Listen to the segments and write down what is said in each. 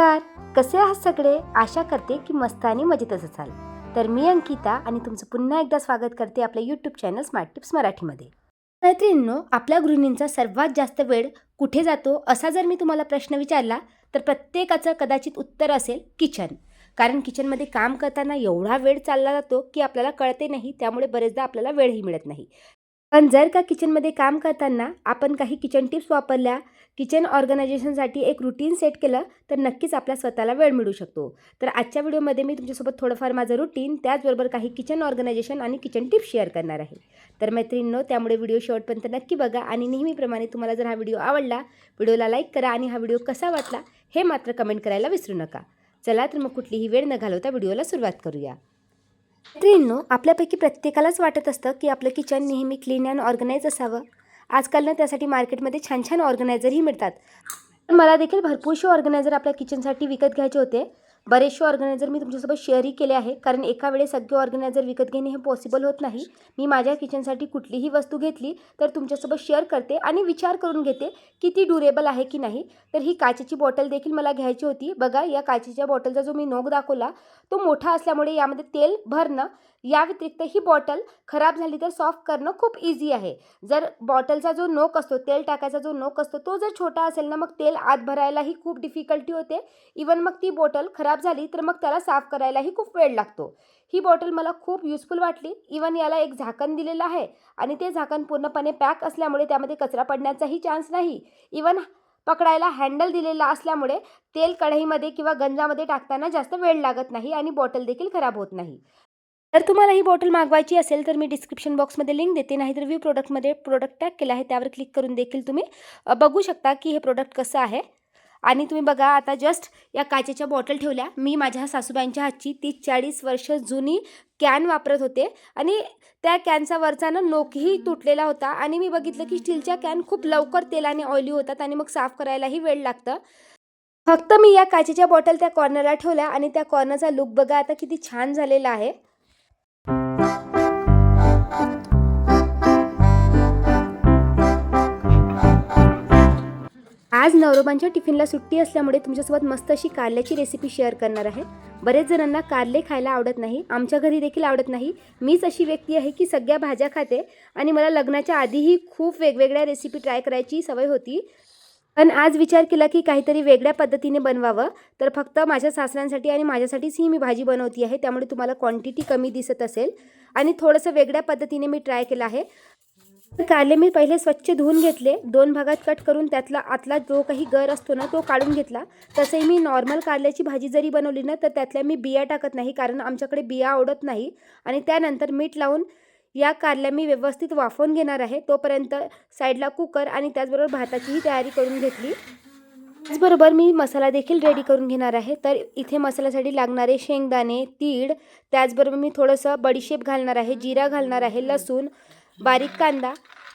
नमस्कार, कसे आहात सगळे? आशा करते की मस्त आणि मजेतच असाल. तर मी अंकिता आणि तुमचं पुन्हा एकदा स्वागत करते आपल्या यूट्यूब चॅनल स्मार्ट टिप्स मराठीमध्ये. मैत्रिणींनो, आपल्या गृहिणींचा सर्वात जास्त वेळ कुठे जातो असा जर मी तुम्हाला प्रश्न विचारला तर प्रत्येकाचं कदाचित उत्तर असेल किचन. कारण किचनमध्ये काम करताना एवढा वेळ चालला जातो की आपल्याला कळते नाही, त्यामुळे बरेचदा आपल्याला वेळही मिळत नाही. पण जर का किचनमध्ये काम करताना आपण काही किचन टिप्स वापरल्या, किचन ऑर्गनायझेशनसाठी एक रुटीन सेट केलं तर नक्कीच आपल्या स्वतःला वेळ मिळू शकतो. तर आजच्या व्हिडिओमध्ये मी तुमच्यासोबत थोडंफार माझं रुटीन, त्याचबरोबर काही किचन ऑर्गनायझेशन आणि किचन टिप्स शेअर करणार आहे. तर मैत्रिणींनो, त्यामुळे व्हिडिओ शेवटपर्यंत नक्की बघा आणि नेहमीप्रमाणे तुम्हाला जर हा व्हिडिओ आवडला, व्हिडिओला लाईक करा आणि हा व्हिडिओ कसा वाटला हे मात्र कमेंट करायला विसरू नका. चला तर मग कुठलीही वेळ न घालवता व्हिडिओला सुरुवात करूया. मैत्रिणींनो, आपल्यापैकी प्रत्येकालाच वाटत असतं की आपलं किचन नेहमी क्लीन अँड ऑर्गनाईज असावं. आजकाल ना त्यासाठी मार्केटमध्ये छान छान ऑर्गनायझरही मिळतात. पण मला देखील भरपूरसे ऑर्गनायझर आपल्या किचनसाठी विकत घ्यायचे होते. बरेचसे ऑर्गनायझर मी तुमच्यासोबत शेअरही केले आहे, कारण एका वेळेस सगळे ऑर्गनायझर विकत घेणे हे पॉसिबल होत नाही. मी माझ्या किचनसाठी कुठलीही वस्तू घेतली तर तुमच्यासोबत शेअर करते आणि विचार करून घेते की ती ड्युरेबल आहे की नाही. तर ही काचेची बॉटल देखील मला घ्यायची होती. बघा, या काचेच्या बॉटलचा जो मी नोक दाखवला तो मोठा असल्यामुळे यामध्ये तेल भरणं, या व्यतिरिक्त ही बॉटल खराब झाली तर सॉफ्ट करणं खूप इझी आहे. जर बॉटलचा जो नोक असतो, तेल टाकायचा जो नोक असतो, तो जर छोटा असेल ना, मग तेल आत भरायलाही खूप डिफिकल्टी होते. इवन मग ती बॉटल खराब झाली तर मग त्याला साफ करायलाही खूप वेळ लागतो. ही बॉटल मला खूप युजफुल वाटली. इवन याला एक झाकण दिलेलं आहे आणि ते झाकण पूर्णपणे पॅक असल्यामुळे त्यामध्ये कचरा पडण्याचाही चान्स नाही. इवन पकडायला हँडल दिलेला असल्यामुळे तेल कढईमध्ये किंवा गंजामध्ये टाकताना जास्त वेळ लागत नाही आणि बॉटल देखील खराब होत नाही. जर तुम्हाला ही बॉटल मागवायची असेल तर मी डिस्क्रिप्शन बॉक्समध्ये लिंक देते, नाहीतर व्ह्यू प्रोडक्टमध्ये प्रोडक्ट टॅग केला आहे, त्यावर क्लिक करून देखील तुम्ही बघू शकता की हे प्रोडक्ट कसं आहे. आणि तुम्ही बघा, आता जस्ट या काचेच्या बॉटल ठेवल्या. मी माझ्या सासूबाईंच्या हातची 30-40 वर्ष जुनी कॅन वापरत होते आणि त्या कॅनचा वरचा ना नोकही तुटलेला होता आणि मी बघितलं की स्टीलच्या कॅन खूप लवकर तेलाने ऑइली होतात आणि मग साफ करायलाही वेळ लागतं. फक्त मी या काचेच्या बॉटल त्या कॉर्नरला ठेवल्या आणि त्या कॉर्नरचा लुक बघा आता किती छान झालेला आहे. आज नवरोबांच्या टिफिनला सुट्टी असल्यामुळे तुमच्यासोबत मस्त अशी कारल्याची रेसिपी शेअर करणार आहे. बरेच जणांना कारले खायला आवडत नाही, आमच्या घरी देखील आवडत नाही. मीच अशी व्यक्ती आहे की सगळ्या भाज्या खाते आणि मला लग्नाच्या आधीही खूप वेगवेगळ्या रेसिपी ट्राय करायची सवय होती. पण आज विचार केला की काहीतरी वेगळ्या पद्धतीने बनवावं. तर फक्त माझ्या सासऱ्यांसाठी आणि माझ्यासाठीच ही मी भाजी बनवती आहे, त्यामुळे तुम्हाला क्वांटिटी कमी दिसत असेल आणि थोडंसं वेगळ्या पद्धतीने मी ट्राय केलं आहे. कारले मी पहिले स्वच्छ धुवून घेतले, 2 भागात कट करून त्यातला आतला जो काही गर असतो ना तो काढून घेतला. तसंही मी नॉर्मल कारल्याची भाजी जरी बनवली ना तर त्यातल्या मी बिया टाकत नाही, कारण आमच्याकडे बिया आवडत नाही. आणि त्यानंतर मीठ लावून या कारल्या मी व्यवस्थित वाफवून घेणार आहे. तोपर्यंत साईडला कुकर आणि त्याचबरोबर भाताचीही तयारी करून घेतली. त्याचबरोबर मी मसाला देखील रेडी करून घेणार आहे. तर इथे मसाल्यासाठी लागणारे शेंगदाणे, तीळ, त्याचबरोबर मी थोडंसं बडीशेप घालणार आहे, जिरा घालणार आहे, लसूण, बारीक कांदा.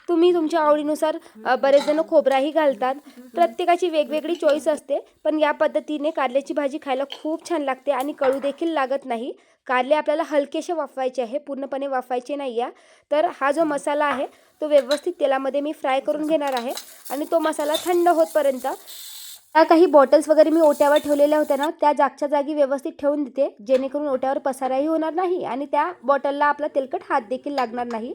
तुम्ही तुमच्या आवडीनुसार बरेच जण खोबराही घालतात. प्रत्येकाची वेगवेगळी चॉईस असते, पण या पद्धतीने कारल्याची भाजी खायला खूप छान लागते आणि कडू देखील लागत नाही. कारले आपल्याला हलकेसे वाफवायचे आहे, पूर्णपणे वाफवायचे नाही आहे. तर हा जो मसाला आहे तो व्यवस्थित तेलामध्ये मी फ्राय करून घेणार आहे आणि तो मसाला थंड होतपर्यंत त्या काही बॉटल्स वगैरे मी ओट्यावर ठेवलेल्या होत्या ना, त्या जागच्या जागी व्यवस्थित ठेवून देते, जेणेकरून ओट्यावर पसाराही होणार नाही आणि त्या बॉटलला आपला तेलकट हात देखील लागणार नाही.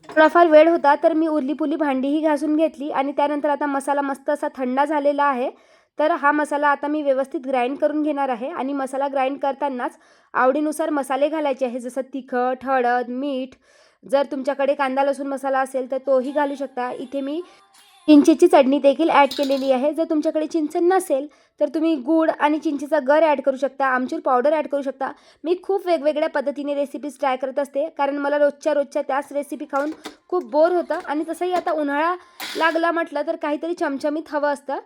थोडाफार वेळ होता तर मी उरलीपुरली भांडीही घासून घेतली आणि त्यानंतर आता मसाला मस्त असा थंड झालेला आहे. तर हा मसाला आता मी व्यवस्थित ग्राइंड करून घेणार आहे आणि मसाला ग्राइंड करतानाच आवडीनुसार मसाले घालायचे आहे, जसं तिखट, हळद, मीठ. जर तुमच्याकडे कांदा लसूण मसाला असेल तर तोही घालू शकता. इथे मी चिंचेची चटणी देखील ॲड केलेली आहे. जर तुमच्याकडे चिंच नसेल तर तुम्ही गूळ आणि चिंचेचा गर ॲड करू शकता, आमचूर पावडर ॲड करू शकता. मी खूप वेगवेगळ्या पद्धतीने रेसिपीज ट्राय करत असते, कारण मला रोजच्या त्याच रेसिपी खाऊन खूप बोर होतं आणि तसंही आता उन्हाळा लागला म्हटलं तर काहीतरी चमचमीत हवं असतं.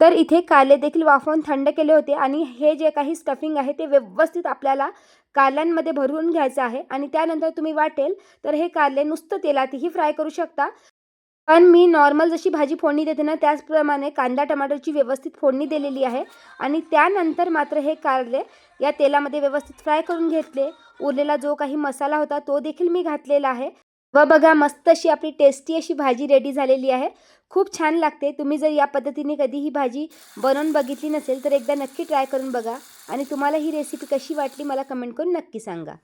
तर इथे कारले देखील वाफवून थंड केले होते आणि हे जे काही स्टफिंग आहे ते व्यवस्थित आपल्याला कारल्यांमध्ये भरून घ्यायचं आहे आणि त्यानंतर तुम्ही वाटेल तर हे कारले नुसतं तेलातही फ्राय करू शकता. पण मी नॉर्मल जशी भाजी फोडणी देते ना त्याचप्रमाणे कांदा टमाटरची व्यवस्थित फोडणी दिलेली आहे आणि त्यानंतर मात्र हे कारले या तेलामध्ये व्यवस्थित फ्राय करून घेतले. उरलेला जो काही मसाला होता तो देखील मी घातलेला आहे. व बघा मस्त अशी आपली टेस्टी अशी भाजी रेडी झालेली आहे. खूप छान लागते. तुम्ही जर या पद्धतीने कधी ही भाजी बनवून बघितली नसेल तर एकदा नक्की ट्राय करून बघा आणि तुम्हाला ही रेसिपी कशी वाटली मला कमेंट करून नक्की सांगा.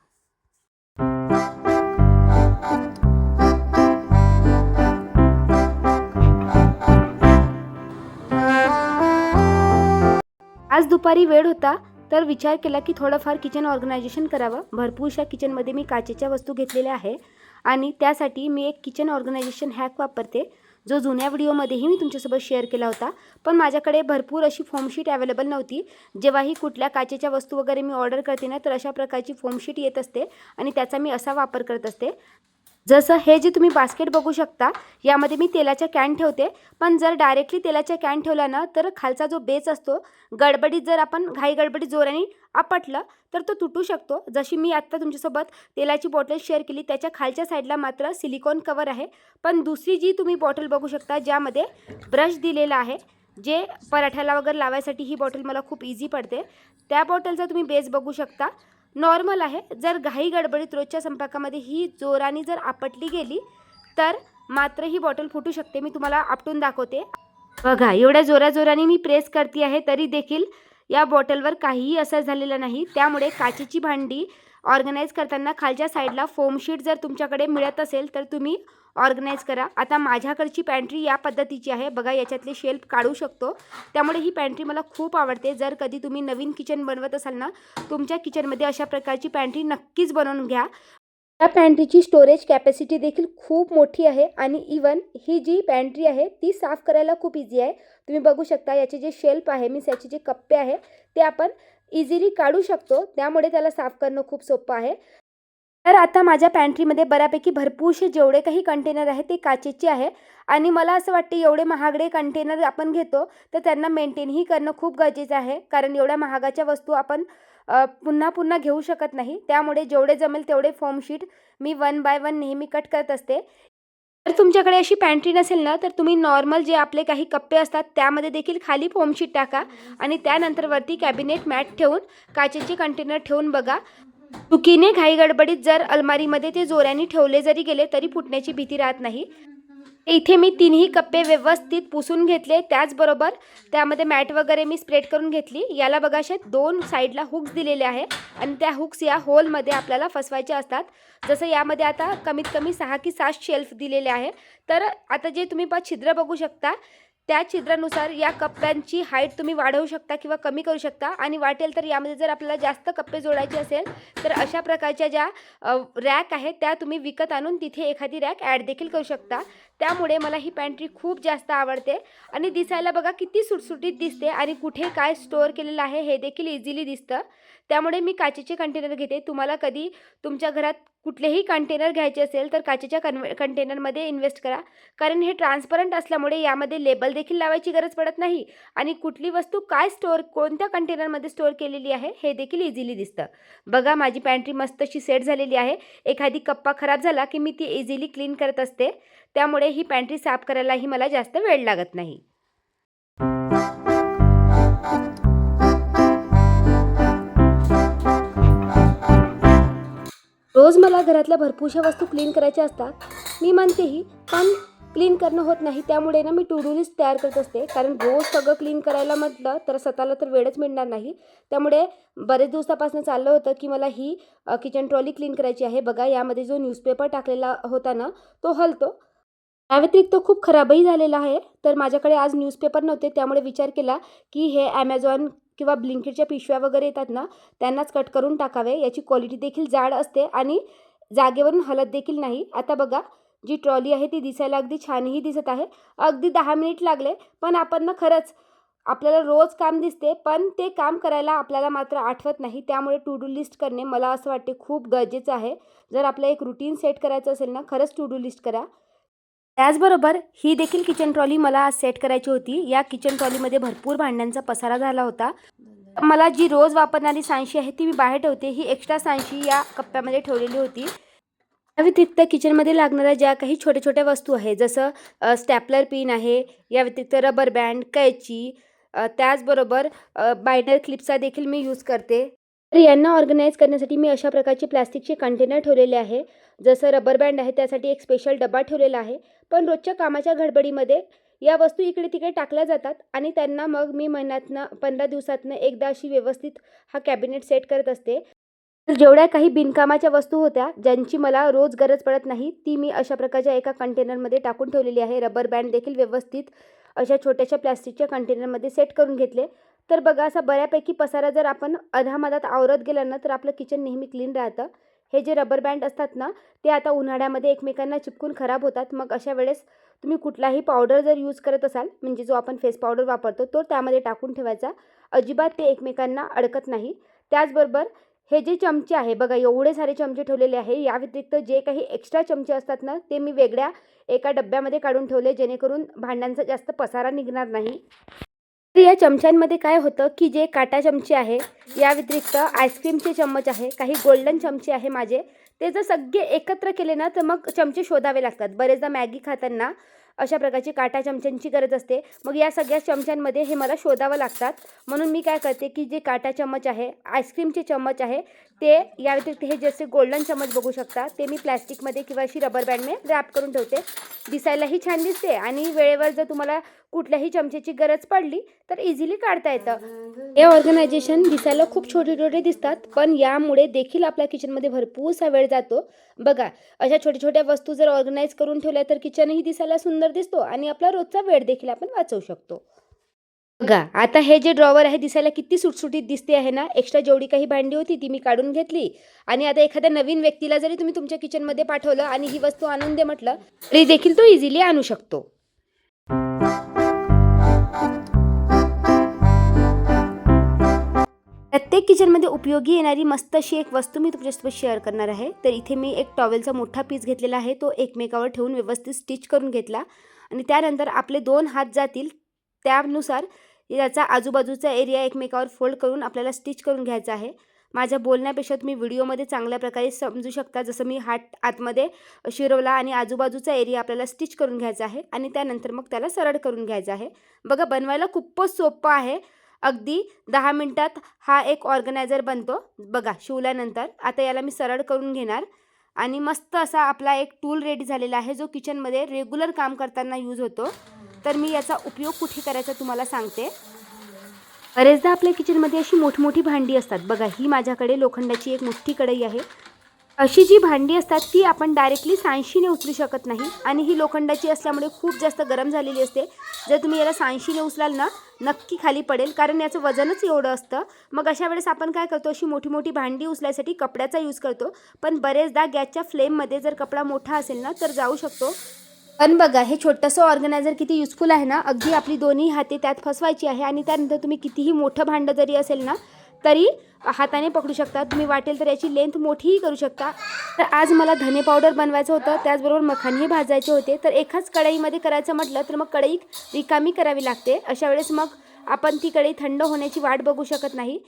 आज दुपारी वेळ होता तर विचार केला की थोडंफार किचन ऑर्गनायझेशन करावं. भरपूरशा किचनमध्ये मी काचेच्या वस्तू घेतलेल्या आहे आणि त्यासाठी मी एक किचन ऑर्गनायझेशन हॅक वापरते, जो जुन्या व्हिडिओमध्येही मी तुमच्यासोबत शेअर केला होता. पण माझ्याकडे भरपूर अशी फोमशीट अवेलेबल नव्हती. जेव्हाही कुठल्या काचेच्या वस्तू वगैरे मी ऑर्डर करते ना तर अशा प्रकारची फोमशीट येत असते आणि त्याचा मी असा वापर करत असते. जसं हे जे तुम्ही बास्केट बघू शकता यामध्ये मी तेलाच्या कॅन ठेवते. पण जर डायरेक्टली तेलाच्या कॅन ठेवला ना तर खालचा जो बेस असतो गडबडीत जर आपण घाई गडबडीत जोराने आपटलं तर तो तुटू शकतो. जशी मी आत्ता तुमच्यासोबत तेलाची बॉटल शेअर केली त्याच्या खालच्या साईडला मात्र सिलिकॉन कवर आहे. पण दुसरी जी तुम्ही बॉटल बघू शकता ज्यामध्ये ब्रश दिलेला आहे, जे पराठ्याला वगैरे लावायसाठी ही बॉटल मला खूप इझी पडते, त्या बॉटलचा तुम्ही बेस बघू शकता नॉर्मल आहे. जर घाई गडबडीत रोजच्या स्वयंपाकामध्ये ही जोराने जर आपटली गेली तर मात्र ही बॉटल फुटू शकते. मी तुम्हाला आपटून दाखवते. बघा एवढ्या जोराजोराने मी प्रेस करते आहे तरी देखील या बॉटलवर काहीही असर झालेला नाही. त्यामुळे काचेची भांडी ऑर्गनाईज करताना खालच्या साईडला फोमशीट जर तुमच्याकडे मिळत असेल तर तुम्ही ऑर्गनाईज करा. आता माझ्याकडची पॅन्ट्री या पद्धतीची आहे. बघा याच्यातले शेल्फ काढू शकतो. त्यामुळे ही पॅन्ट्री मला खूप आवडते. जर कधी तुम्ही नवीन किचन बनवत असाल ना तुमच्या किचनमध्ये अशा प्रकारची पॅन्ट्री नक्कीच बनवून घ्या. या पॅन्ट्रीची स्टोरेज कॅपॅसिटी देखील खूप मोठी आहे आणि इवन ही जी पॅन्ट्री आहे ती साफ करायला खूप इझी आहे. तुम्ही बघू शकता याचे जे शेल्फ आहे मीन्स याचे जे कप्पे आहे ते आपण इझिली काढू शकतो. त्यामुळे त्याला साफ करणं खूप सोपं आहे. तर आता माझ्या पॅन्ट्रीमध्ये बऱ्यापैकी भरपूरसे जेवढे काही कंटेनर आहे ते काचेचे आहे आणि मला असं वाटते एवढे महागडे कंटेनर आपण घेतो तर त्यांना मेंटेनही करणं खूप गरजेचं आहे. कारण एवढ्या महागाच्या वस्तू आपण पुन्हा पुन्हा घेऊ शकत नाही. त्यामुळे जेवढे जमेल तेवढे फोमशीट मी 1 बाय 1 नेहमी कट करत असते. जर तुमच्याकडे अशी पॅन्ट्री नसेल ना तर तुम्ही नॉर्मल जे आपले काही कप्पे असतात त्यामध्ये देखील खाली फोमशीट टाका आणि त्यानंतर वरती कॅबिनेट मॅट ठेवून काचेचे कंटेनर ठेवून बघा. चुकीने घाई गडबडीत जर अलमारीमध्ये ते जोराने ठेवले जरी गेले तरी फुटण्याची भीती राहत नाही. इथे मी तिन्ही कप्पे व्यवस्थित पुसून घेतले. त्याचबरोबर त्यामध्ये मॅट वगैरे मी स्प्रेड करून घेतली. याला बघा अशा 2 साईडला हुक्स दिलेले आहे आणि त्या हुक्स या होलमध्ये आपल्याला फसवायचे असतात. जसं यामध्ये आता कमीत कमी 6 की 7 शेल्फ दिलेले आहे. तर आता जे तुम्ही छिद्र बघू शकता त्या छिद्रानुसार या कप्प्यांची हाईट तुम्ही वाढवू शकता किंवा कमी करू शकता आणि वाटेल तर यामध्ये जर आपल्याला जास्त कप्पे जोडायचे असेल तर अशा प्रकारच्या ज्या रॅक आहेत त्या तुम्ही विकत आणून तिथे एखादी रॅक ॲड देखील करू शकता. त्यामुळे मला ही पॅन्ट्री खूप जास्त आवडते आणि दिसायला बघा किती सुटसुटीत दिसते आणि कुठे काय स्टोअर केलेलं आहे हे देखील इझिली दिसतं. त्यामुळे मी काचेचे कंटेनर घेते. तुम्हाला कधी तुमच्या घरात कुठलेही कंटेनर घ्यायचे असेल तर काचेच्या कंटेनरमध्ये इन्व्हेस्ट करा. कारण हे ट्रान्सपरंट असल्यामुळे यामध्ये लेबल देखील लावायची गरज पडत नाही आणि कुठली वस्तू काय कोणत्या कंटेनरमध्ये स्टोअर केलेली आहे हे देखील इझिली दिसतं. बघा माझी पॅन्ट्री मस्त अशी सेट झालेली आहे. एखादी कप्पा खराब झाला की मी ती इझिली क्लीन करत असते. त्यामुळे ही पॅन्ट्री साफ करायलाही मला जास्त वेळ लागत नाही. रोज मला घरातल्या भरपूरशा वस्तू क्लीन करायच्या असतात. मी म्हणतेही पण क्लीन करणं होत नाही. त्यामुळे ना मी टू डू लिस्ट तयार करत असते. कारण रोज सगळं क्लीन करायला म्हटलं तर स्वतःला तर वेळच मिळणार नाही. त्यामुळे बरेच दिवसापासून चाललं होतं की मला ही किचन ट्रॉली क्लीन करायची आहे. बघा यामध्ये जो न्यूजपेपर टाकलेला होता ना तो हलतो. या व्यतिरिक्त खूप खराबही झालेला आहे. तर माझ्याकडे आज न्यूजपेपर नव्हते त्यामुळे विचार केला की हे ॲमेझॉन किंवा ब्लिंकिटच्या पिशव्या वगैरे येतात ना त्यांनाच कट करून टाकावे. याची क्वालिटी देखील जाड असते आणि जागेवरून हलत देखील नाही. आता बघा जी ट्रॉली आहे ती दिसायला अगदी छानही दिसत आहे. अगदी 10 मिनिट लागले पण आपण ना खरंच आपल्याला रोज काम दिसते पण ते काम करायला आपल्याला मात्र आठवत नाही. त्यामुळे टू डू लिस्ट करणे मला असं वाटते खूप गरजेचं आहे. जर आपलं एक रुटीन सेट करायचं असेल ना खरंच टू डू लिस्ट करा. त्याचबरोबर ही देखील किचन ट्रॉली मला आज सेट करायची होती. या किचन ट्रॉलीमध्ये भरपूर भांड्यांचा पसारा झाला होता. मला जी रोज वापरणारी सांडशी आहे ती मी बाहेर ठेवते. ही एक्स्ट्रा सांडशी या कप्प्यामध्ये ठेवलेली होती. या व्यतिरिक्त किचनमध्ये लागणाऱ्या ज्या काही छोट्या छोट्या वस्तू आहेत जसं स्टॅपलर पिन आहे, या व्यतिरिक्त रबर बँड, कैची, त्याचबरोबर बायनर क्लिपचा देखील मी यूज करते. तर यांना ऑर्गनाईज करण्यासाठी मी अशा प्रकारचे प्लॅस्टिकचे कंटेनर ठेवलेले आहे. जसं रबर बँड आहे त्यासाठी एक स्पेशल डबा ठेवलेला आहे. पण रोजच्या कामाच्या गडबडीमध्ये या वस्तू इकडे तिकडे टाकल्या जातात आणि त्यांना मग मी महिन्यातनं 15 दिवसातनं एकदा अशी व्यवस्थित हा कॅबिनेट सेट करत असते. तर जेवढ्या काही बिनकामाच्या वस्तू होत्या ज्यांची मला रोज गरज पडत नाही ती मी अशा प्रकारच्या एका कंटेनरमध्ये टाकून ठेवलेली आहे. रबर बँड देखील व्यवस्थित अशा छोट्याशा प्लॅस्टिकच्या कंटेनरमध्ये सेट करून घेतले. तर बघा असा बऱ्यापैकी पसारा जर आपण अधामधात आवरत गेलं ना तर आपलं किचन नेहमी क्लीन राहतं. हे जे रबर बँड असतात ना ते आता उन्हाळ्यामध्ये एकमेकांना चिपकून खराब होतात. मग अशा वेळेस तुम्ही कुठलाही पावडर जर यूज करत असाल म्हणजे जो आपण फेस पावडर वापरतो तो त्यामध्ये टाकून ठेवायचा. अजिबात ते एकमेकांना अडकत नाही. त्याचबरोबर हे जे चमचे आहे बघा एवढे सारे चमचे ठेवलेले आहे. या व्यतिरिक्त जे काही एक्स्ट्रा चमचे असतात ना ते मी वेगळ्या एका डब्यामध्ये काढून ठेवले जेणेकरून भांड्यांचा जास्त पसारा निघणार नाही. तर या चमच्यांमध्ये काय होतं की जे काटा चमचे आहे या व्यतिरिक्त आईस्क्रीमचे चम्मच आहे, काही गोल्डन चमचे आहे माझे, ते जर सगळे एकत्र केले ना तर मग चमचे शोधावे लागतात. बरेचदा मॅगी खाताना अशा प्रकारची काटा चमच्यांची गरज असते. मग या सगळ्या चमच्यांमध्ये हे मला शोधावं लागतात. म्हणून मी काय करते की जे काटा चम्मच आहे, आईस्क्रीमचे चम्मच आहे ते या व्यतिरिक्त हे जसे गोल्डन चम्मच बघू शकता ते मी प्लॅस्टिकमध्ये किंवा अशी रबर बँडने रॅप करून ठेवते. दिसायलाही छान दिसते आणि वेळेवर जर तुम्हाला कुठल्याही चमचेची गरज पडली तर इझिली काढता येतं. हे ऑर्गनायझेशन दिसायला खूप छोटे छोटे दिसतात पण यामुळे देखील आपल्या किचनमध्ये भरपूरसा वेळ जातो. बघा अशा छोट्या छोट्या वस्तू जर ऑर्गनाईज करून ठेवल्या तर किचनही दिसायला सुंदर दिसतो आणि आपला रोजचा वेळ देखील आपण वाचवू शकतो. बघा आता हे जे ड्रॉवर आहे दिसायला किती सुटसुटीत दिसते आहे ना. एक्स्ट्रा जेवढी काही भांडी होती ती मी काढून घेतली आणि आता एखाद्या नवीन व्यक्तीला जरी तुम्ही तुमच्या किचनमध्ये पाठवलं आणि ही वस्तू आणून दे म्हटलं तरी देखील तो इझिली आणू शकतो. प्रत्येक किचनमध्ये उपयोगी येणारी मस्त अशी एक वस्तू मी तुमच्यासोबत शेअर करणार आहे. तर इथे मी एक टॉवेलचा मोठा पीस घेतलेला आहे. तो एकमेकावर ठेवून व्यवस्थित स्टिच करून घेतला आणि त्यानंतर आपले 2 हात जातील त्यानुसार याचा आजूबाजूचा एरिया एकमेकावर फोल्ड करून आपल्याला स्टिच करून घ्यायचा आहे. माझ्या बोलण्यापेक्षा तुम्ही व्हिडिओमध्ये चांगल्या प्रकारे समजू शकता. जसं मी हात आतमध्ये शिरवला आणि आजूबाजूचा एरिया आपल्याला स्टिच करून घ्यायचा आहे आणि त्यानंतर मग त्याला सरळ करून घ्यायचं आहे. बघा बनवायला खूपच सोपं आहे. अगदी 10 मिनिटात हा एक ऑर्गनायझर बनतो. बघा शिवल्यानंतर आता याला मी सरळ करून घेणार आणि मस्त असा आपला एक टूल रेडी झालेला आहे जो किचनमध्ये रेग्युलर काम करताना यूज होतो. तर मी याचा उपयोग कुठे करायचा तुम्हाला सांगते. बरेचदा आपल्या किचनमध्ये अशी मोठमोठी भांडी असतात. बघा ही माझ्याकडे लोखंडाची एक मोठी कढई आहे. अशी जी भांडी असतात ती आपण डायरेक्टली सांशीने उचलू शकत नाही आणि ही लोखंडाची असल्यामुळे खूप जास्त गरम झालेली असते. जर तुम्ही याला सांशीने उचलाल ना नक्की खाली पडेल कारण याचं वजनच एवढं असतं. मग अशा वेळेस आपण काय करतो अशी मोठी मोठी भांडी उचलायसाठी कपड्याचा यूज करतो. पण बरेचदा गॅसच्या फ्लेममध्ये जर कपडा मोठा असेल ना तर जाऊ शकतो. पण बघा हे छोटंसं ऑर्गनायझर किती युजफुल आहे ना. अगदी आपली दोन्ही हाते त्यात फसवायची आहे आणि त्यानंतर तुम्ही कितीही मोठं भांडं जरी असेल ना तरी हाताने पकडू शकता. तुम्ही वाटेल तर याची लेंथ मोठीही करू शकता. तर आज मला धने पावडर बनवायचं होतं त्याचबरोबर मखानेही भाजायचे होते. तर एकाच कढईमध्ये करायचं म्हटलं तर मग कढई रिकामी करावी लागते. अशा वेळेस मग आपण ती कढई थंड होण्याची वाट बघू शकत नाही.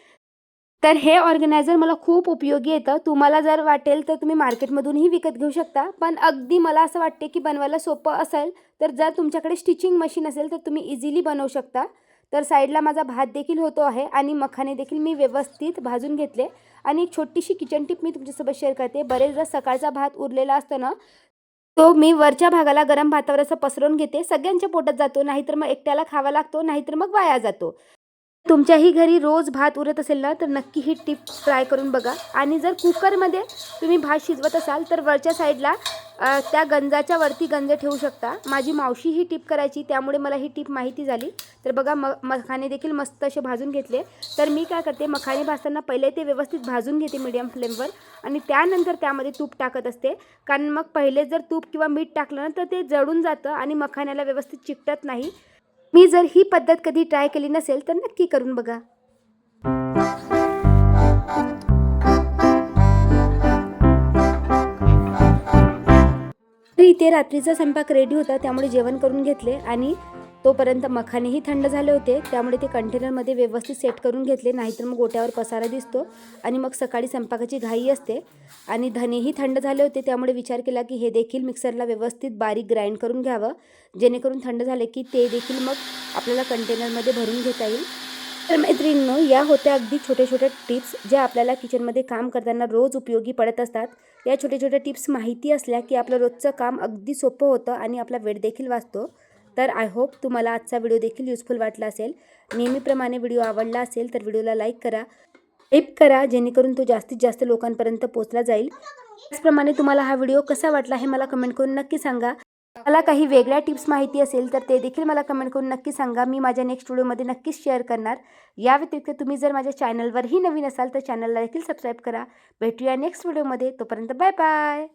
तर हे ऑर्गनायझर मला खूप उपयोगी येतं. तुम्हाला जर वाटेल तर तुम्ही मार्केटमधूनही विकत घेऊ शकता. पण अगदी मला असं वाटते की बनवायला सोपं असेल तर जर तुमच्याकडे स्टिचिंग मशीन असेल तर तुम्ही इझिली बनवू शकता. तर साईडला माझा भात देखील होतो आहे आणि मखाने देखील मी व्यवस्थित भाजून घेतले. आणि एक छोटीशी किचन टिप मी तुमच्यासोबत शेअर करते. बरेचदा सकाळचा भात उरलेला असतो ना तो मी वरच्या भागाला गरम भातावर असं पसरवून घेते. सगळ्यांच्या पोटात जातो नाहीतर मग एकट्याला खावा लागतो नाहीतर मग वाया जातो. तुमच्याही घरी रोज भात उरत असेल ना तर नक्की ही टिप ट्राय करून बघा. आणि जर कुकरमध्ये तुम्ही भात शिजवत असाल तर वरच्या साईडला त्या गंजाच्या वरती गंज ठेवू शकता. माझी मावशी ही टिप करायची त्यामुळे मला ही टिप माहिती झाली. तर बघा मखाने देखील मस्त असे भाजून घेतले. तर मी काय करते मखाने भाजताना पहिले ते व्यवस्थित भाजून घेते मीडियम फ्लेमवर आणि त्यानंतर त्यामध्ये तूप टाकत असते. कारण मग पहिले जर तूप किंवा मीठ टाकलं ना तर ते जळून जातं आणि मखाण्याला व्यवस्थित चिकटत नाही. मी जर ही पद्धत कधी ट्राय केली नसेल तर नक्की करून बघा. तर इथे रात्रीचा स्वयंपाक रेडी होता त्यामुळे जेवण करून घेतले आणि तोपर्यंत मखानेही थंड झाले होते त्यामुळे ते कंटेनरमध्ये व्यवस्थित सेट करून घेतले. नाहीतर मग गोट्यावर पसारा दिसतो आणि मग सकाळी स्वयंपाकाची घाई असते. आणि धनेही थंड झाले होते त्यामुळे विचार केला की हे देखील मिक्सरला व्यवस्थित बारीक ग्राइंड करून घ्यावं जेणेकरून थंड झाले की ते देखील मग आपल्याला कंटेनरमध्ये भरून घेता येईल. तर मैत्रिणींनो, या होत्या अगदी छोट्या छोट्या टिप्स ज्या आपल्याला किचनमध्ये काम करताना रोज उपयोगी पडत असतात. या छोट्या छोट्या टिप्स माहिती असल्या की आपलं रोजचं काम अगदी सोपं होतं आणि आपला वेळ देखील वाचतो. तर आय होप तुम्हाला आजचा व्हिडिओ देखील युजफुल वाटला असेल. नेहमीप्रमाणे व्हिडिओ आवडला असेल तर व्हिडिओला लाईक करा, टाईप करा, जेणेकरून तो जास्तीत जास्त लोकांपर्यंत पोहोचला जाईल. त्याचप्रमाणे तुम्हाला हा व्हिडिओ कसा वाटला हे मला कमेंट करून नक्की सांगा. मला काही वेगळ्या टिप्स माहिती असेल तर ते देखील मला कमेंट करून नक्की सांगा. मी माझ्या नेक्स्ट व्हिडिओमध्ये नक्कीच शेअर करणार. या व्यतिरिक्त तुम्ही जर माझ्या चॅनलवरही नवीन असाल तर चॅनलला देखील सबस्क्राईब करा. भेटूया नेक्स्ट व्हिडिओमध्ये. तोपर्यंत बाय बाय.